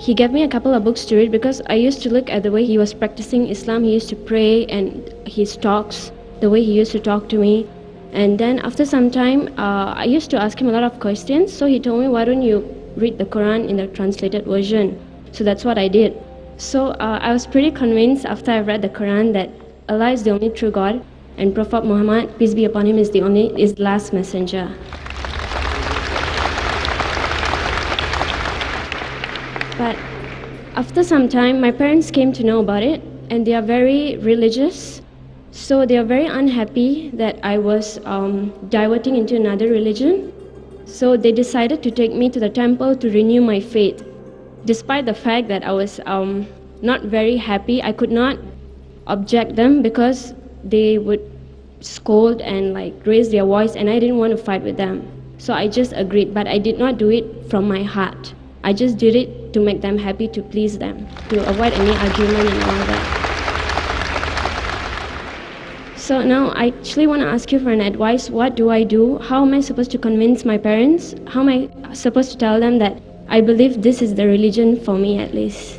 He gave me a couple of books to read because I used to look at the way he was practicing Islam. He used to pray and his talks, the way he used to talk to me. And then after some time, I used to ask him a lot of questions. So he told me, why don't you read the Quran in the translated version? So that's what I did. So I was pretty convinced after I read the Quran that Allah is the only true God and Prophet Muhammad, peace be upon him, is the last messenger. But after some time, my parents came to know about it, and they are very religious. So they are very unhappy that I was diverting into another religion. So they decided to take me to the temple to renew my faith. Despite the fact that I was not very happy, I could not object them because they would scold and like raise their voice, and I didn't want to fight with them. So I just agreed, but I did not do it from my heart. I just did it to make them happy, to please them, to avoid any argument and all that. So now I actually want to ask you for an advice. What do I do? How am I supposed to convince my parents? How am I supposed to tell them that I believe this is the religion for me at least?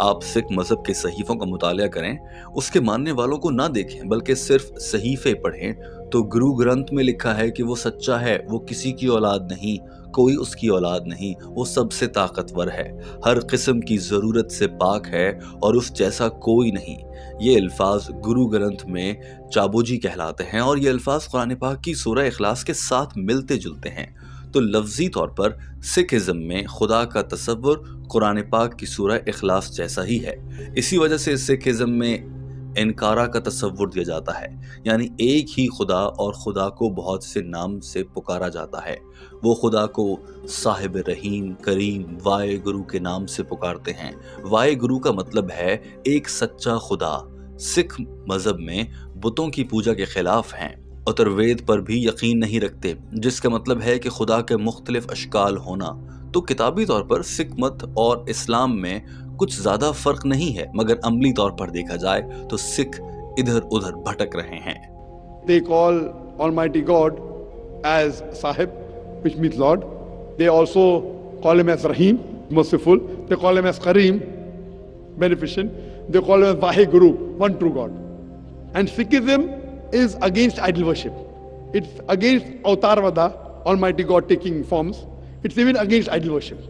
آپ سکھ مذہب کے صحیفوں کا مطالعہ کریں، اس کے ماننے والوں کو نہ دیکھیں بلکہ صرف صحیفے پڑھیں تو گرو گرنتھ میں لکھا ہے کہ وہ سچا ہے، وہ کسی کی اولاد نہیں، کوئی اس کی اولاد نہیں، وہ سب سے طاقتور ہے، ہر قسم کی ضرورت سے پاک ہے اور اس جیسا کوئی نہیں۔ یہ الفاظ گرو گرنتھ میں چابو جی کہلاتے ہیں اور یہ الفاظ قرآن پاک کی سورہ اخلاص کے ساتھ ملتے جلتے ہیں۔ تو لفظی طور پر سکھ ازم میں خدا کا تصور قرآن پاک کی سورہ اخلاص جیسا ہی ہے۔ اسی وجہ سے سکھ ازم میں انکارا کا تصور دیا جاتا ہے، یعنی ایک ہی خدا اور خدا کو بہت سے نام سے پکارا جاتا ہے۔ وہ خدا کو صاحب رحیم، کریم، وائے گرو کے نام سے پکارتے ہیں۔ وائے گرو کا مطلب ہے ایک سچا خدا۔ سکھ مذہب میں بتوں کی پوجا کے خلاف ہیں، اتروید پر بھی یقین نہیں رکھتے، جس کا مطلب ہے کہ خدا کے مختلف اشکال ہونا۔ تو کتابی طور پر سکھ مت اور اسلام میں کچھ زیادہ فرق نہیں ہے، مگر عملی طور پر دیکھا جائے تو سکھ ادھر ادھر بھٹک رہے ہیں۔ They call Almighty God as Sahib, which means Lord. They also call him as Rahim, merciful. They call him as Kareem, beneficent. They call him as Vaheguru, one true God. And Sikhism is against idol worship. It's against Avatarvada, Almighty God taking forms. It's even against idol worship.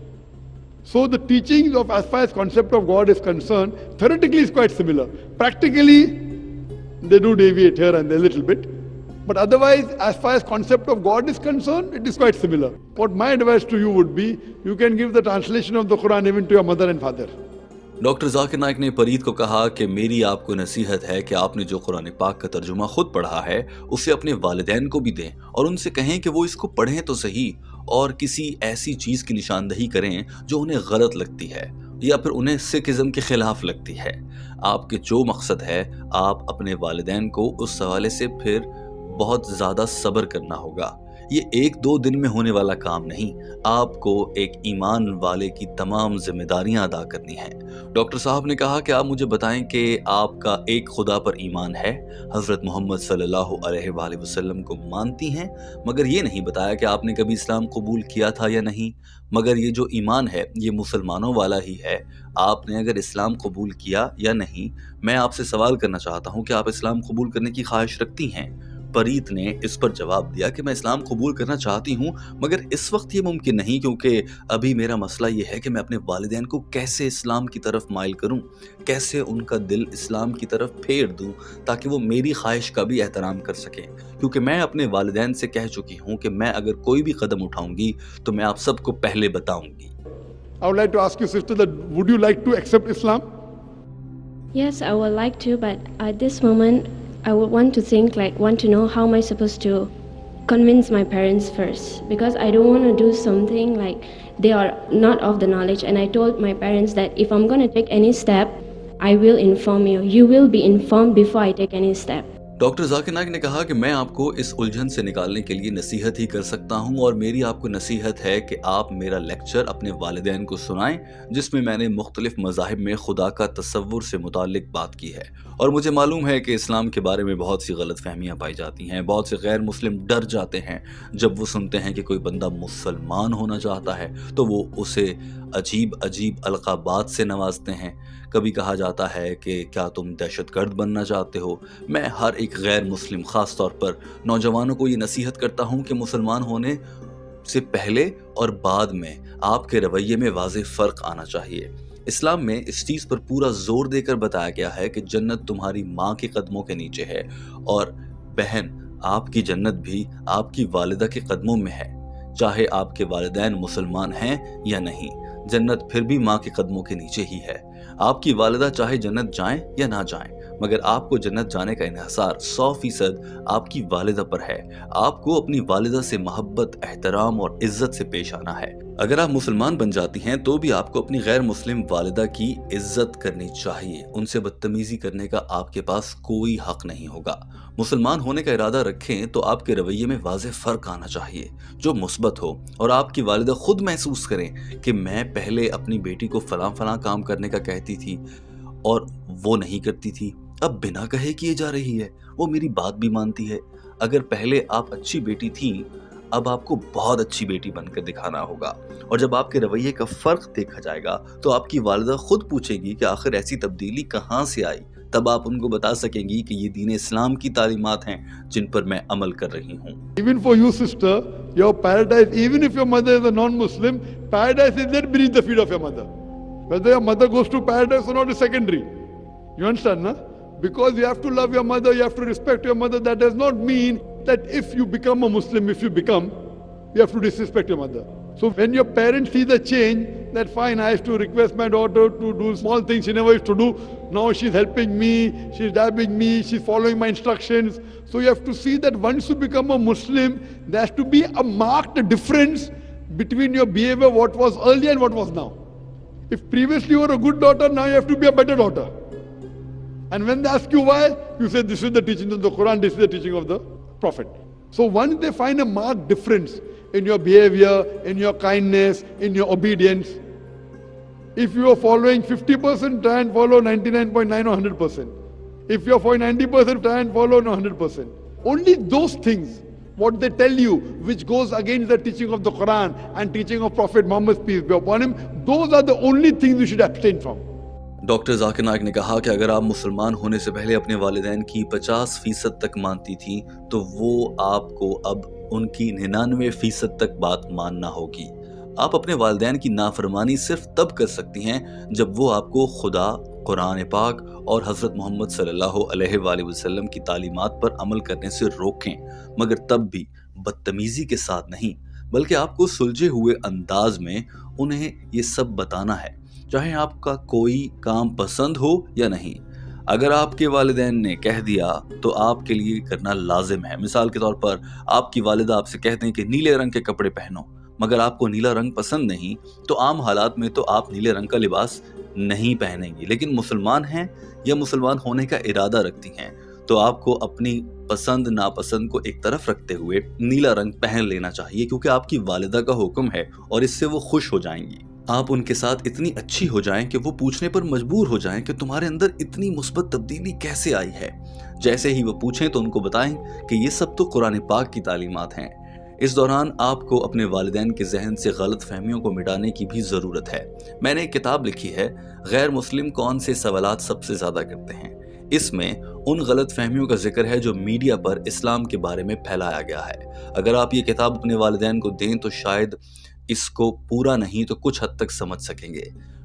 So the teachings of, as far as concept of God is concerned, theoretically is quite similar. Practically, they do deviate here and there a little bit. But otherwise, as far as concept of God is concerned, it is quite similar. What my advice to you would be, you can give the translation of the Quran even to your mother and father. Doctor Zakir Naik نے پرید کو کہا کہ میری آپ کو نصیحت ہے کہ آپ نے جو قرآن پاک کا ترجمہ خود پڑھا ہے اسے اپنے والدین کو بھی دیں اور ان سے کہیں کہ وہ اس کو پڑھیں تو صحیح، اور کسی ایسی چیز کی نشاندہی کریں جو انہیں غلط لگتی ہے یا پھر انہیں سکھ ازم کے خلاف لگتی ہے۔ آپ کے جو مقصد ہے، آپ اپنے والدین کو اس حوالے سے پھر بہت زیادہ صبر کرنا ہوگا۔ یہ ایک دو دن میں ہونے والا کام نہیں، آپ کو ایک ایمان والے کی تمام ذمہ داریاں ادا کرنی ہیں۔ ڈاکٹر صاحب نے کہا کہ آپ مجھے بتائیں کہ آپ کا ایک خدا پر ایمان ہے، حضرت محمد صلی اللہ علیہ وآلہ وسلم کو مانتی ہیں، مگر یہ نہیں بتایا کہ آپ نے کبھی اسلام قبول کیا تھا یا نہیں۔ مگر یہ جو ایمان ہے یہ مسلمانوں والا ہی ہے، آپ نے اگر اسلام قبول کیا یا نہیں۔ میں آپ سے سوال کرنا چاہتا ہوں کہ آپ اسلام قبول کرنے کی خواہش رکھتی ہیں؟ پریت نے اس پر جواب دیا کہ میں اسلام قبول کرنا چاہتی ہوں، مگر اس وقت یہ ممکن نہیں، کیونکہ ابھی میرا مسئلہ یہ ہے کہ میں اپنے والدین کو کیسے اسلام کی طرف مائل کروں، کیسے ان کا دل اسلام کی طرف پھیر دوں تاکہ وہ میری خواہش کا بھی احترام کر سکیں، کیونکہ میں اپنے والدین سے کہہ چکی ہوں کہ میں اگر کوئی بھی قدم اٹھاؤں گی تو میں آپ سب کو پہلے بتاؤں گی۔ I would like to ask you, sister, that would you like to accept Islam? Yes, I would like to, but at this moment, I would want to know how am I supposed to convince my parents first, because I don't want to do something like they are not of the knowledge. And I told my parents that if I'm going to take any step, I will inform you. You will be informed before I take any step. Doctor Zakir Naik نے کہا کہ میں آپ کو اس الجھن سے نکالنے کے لیے نصیحت ہی کر سکتا ہوں، اور میری آپ کو نصیحت ہے کہ آپ میرا لیکچر اپنے والدین کو سنائیں جس میں نے مختلف مذاہب میں خدا کا تصور سے متعلق بات کی ہے۔ اور مجھے معلوم ہے کہ اسلام کے بارے میں بہت سی غلط فہمیاں پائی جاتی ہیں، بہت سے غیر مسلم ڈر جاتے ہیں جب وہ سنتے ہیں کہ کوئی بندہ مسلمان ہونا چاہتا ہے تو وہ اسے عجیب القابات سے نوازتے ہیں۔ کبھی کہا جاتا ہے کہ کیا تم دہشت گرد بننا چاہتے ہو؟ میں ہر ایک غیر مسلم، خاص طور پر نوجوانوں کو یہ نصیحت کرتا ہوں کہ مسلمان ہونے سے پہلے اور بعد میں آپ کے رویے میں واضح فرق آنا چاہیے۔ اسلام میں اس چیز پر پورا زور دے کر بتایا گیا ہے کہ جنت تمہاری ماں کے قدموں کے نیچے ہے، اور بہن آپ کی جنت بھی آپ کی والدہ کے قدموں میں ہے، چاہے آپ کے والدین مسلمان ہیں یا نہیں، جنت پھر بھی ماں کے قدموں کے نیچے ہی ہے۔ آپ کی والدہ چاہے جنت جائیں یا نہ جائیں، مگر آپ کو جنت جانے کا انحصار 100% آپ کی والدہ پر ہے۔ آپ کو اپنی والدہ سے محبت، احترام اور عزت سے پیش آنا ہے۔ اگر آپ مسلمان بن جاتی ہیں تو بھی آپ کو اپنی غیر مسلم والدہ کی عزت کرنی چاہیے، ان سے بدتمیزی کرنے کا آپ کے پاس کوئی حق نہیں ہوگا۔ مسلمان ہونے کا ارادہ رکھیں تو آپ کے رویے میں واضح فرق آنا چاہیے جو مثبت ہو، اور آپ کی والدہ خود محسوس کریں کہ میں پہلے اپنی بیٹی کو فلاں کام کرنے کا کہتی تھی اور وہ نہیں کرتی تھی، اب بنا کہے کیے جا رہی ہے، وہ میری بات بھی مانتی ہے۔ اگر پہلے آپ اچھی بیٹی تھیں، اب آپ کو بہت اچھی بیٹی بن کر دکھانا ہوگا۔ اور جب آپ کے رویے کا فرق دیکھا جائے گا تو آپ کی والدہ خود پوچھے گی کہ آخر ایسی تبدیلی کہاں سے آئی، تب آپ ان کو بتا سکیں گی کہ یہ دین اسلام کی تعلیمات ہیں جن پر میں عمل کر رہی ہوں۔ Even for you, sister, your paradise, even if your mother is a non-Muslim, paradise is there beneath the feet of your mother. Whether your mother goes to paradise or not is secondary. You understand, na? Because you have to love your mother, you have to respect your mother. That does not mean that if you become a Muslim, you have to disrespect your mother. So when your parents see the change, that fine, I used to request my daughter to do small things she never used to do. Now she's helping me, she's dabbing me, she's following my instructions. So you have to see that once you become a Muslim, there has to be a marked difference between your behavior, what was earlier and what was now. If previously you were a good daughter, now you have to be a better daughter. And when they ask you why, you say this is the teaching of the Quran, this is the teaching of the Prophet. So once they find a marked difference in your behavior, in your kindness, in your obedience, if you are following 50%, try and follow 99.9 or 100%. If you are following 90%, try and follow 100%. Only those things, what they tell you, which goes against the teaching of the Quran and teaching of Prophet Muhammad, peace be upon him, those are the only things you should abstain from. Doctor Zakir Naik نے کہا کہ اگر آپ مسلمان ہونے سے پہلے اپنے والدین کی 50% تک مانتی تھیں تو وہ آپ کو اب ان کی 99% تک بات ماننا ہوگی۔ آپ اپنے والدین کی نافرمانی صرف تب کر سکتی ہیں جب وہ آپ کو خدا، قرآن پاک اور حضرت محمد صلی اللہ علیہ وآلہ وسلم کی تعلیمات پر عمل کرنے سے روکیں، مگر تب بھی بدتمیزی کے ساتھ نہیں، بلکہ آپ کو سلجھے ہوئے انداز میں انہیں یہ سب بتانا ہے، چاہے آپ کا کوئی کام پسند ہو یا نہیں۔ اگر آپ کے والدین نے کہہ دیا تو آپ کے لیے کرنا لازم ہے۔ مثال کے طور پر آپ کی والدہ آپ سے کہتے ہیں کہ نیلے رنگ کے کپڑے پہنو، مگر آپ کو نیلا رنگ پسند نہیں، تو عام حالات میں تو آپ نیلے رنگ کا لباس نہیں پہنیں گی، لیکن مسلمان ہیں یا مسلمان ہونے کا ارادہ رکھتی ہیں تو آپ کو اپنی پسند ناپسند کو ایک طرف رکھتے ہوئے نیلا رنگ پہن لینا چاہیے، کیونکہ آپ کی والدہ کا حکم ہے اور اس سے وہ خوش ہو جائیں گی۔ آپ ان کے ساتھ اتنی اچھی ہو جائیں کہ وہ پوچھنے پر مجبور ہو جائیں کہ تمہارے اندر اتنی مثبت تبدیلی کیسے آئی ہے۔ جیسے ہی وہ پوچھیں تو ان کو بتائیں کہ یہ سب تو قرآن پاک کی تعلیمات ہیں۔ اس دوران آپ کو اپنے والدین کے ذہن سے غلط فہمیوں کو مٹانے کی بھی ضرورت ہے۔ میں نے ایک کتاب لکھی ہے، غیر مسلم کون سے سوالات سب سے زیادہ کرتے ہیں۔ اس میں ان غلط فہمیوں کا ذکر ہے جو میڈیا پر اسلام کے بارے میں پھیلایا گیا ہے۔ اگر آپ یہ کتاب اپنے والدین کو دیں تو شاید اس کو پورا نہیں تو کچھ حد تک سمجھ سکیں گے۔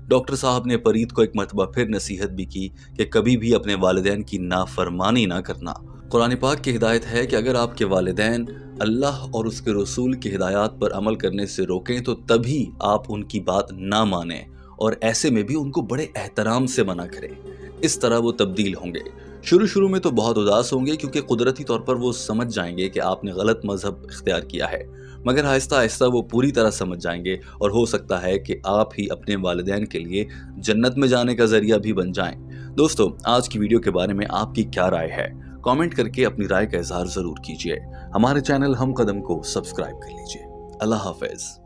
ڈاکٹر صاحب نے پرید کو ایک مرتبہ پھر نصیحت بھی کی کہ کبھی بھی اپنے والدین کی نافرمانی نہ کرنا۔ قرآن پاک کی ہدایت ہے کہ اگر آپ کے والدین اللہ اور اس کے رسول کی ہدایات پر عمل کرنے سے روکیں تو تبھی آپ ان کی بات نہ مانیں، اور ایسے میں بھی ان کو بڑے احترام سے منع کریں۔ اس طرح وہ تبدیل ہوں گے۔ شروع میں تو بہت اداس ہوں گے، کیونکہ قدرتی طور پر وہ سمجھ جائیں گے کہ آپ نے غلط مذہب اختیار کیا ہے، مگر آہستہ آہستہ وہ پوری طرح سمجھ جائیں گے، اور ہو سکتا ہے کہ آپ ہی اپنے والدین کے لیے جنت میں جانے کا ذریعہ بھی بن جائیں۔ دوستو، آج کی ویڈیو کے بارے میں آپ کی کیا رائے ہے؟ کامنٹ کر کے اپنی رائے کا اظہار ضرور کیجیے۔ ہمارے چینل ہم قدم کو سبسکرائب کر لیجیے۔ اللہ حافظ۔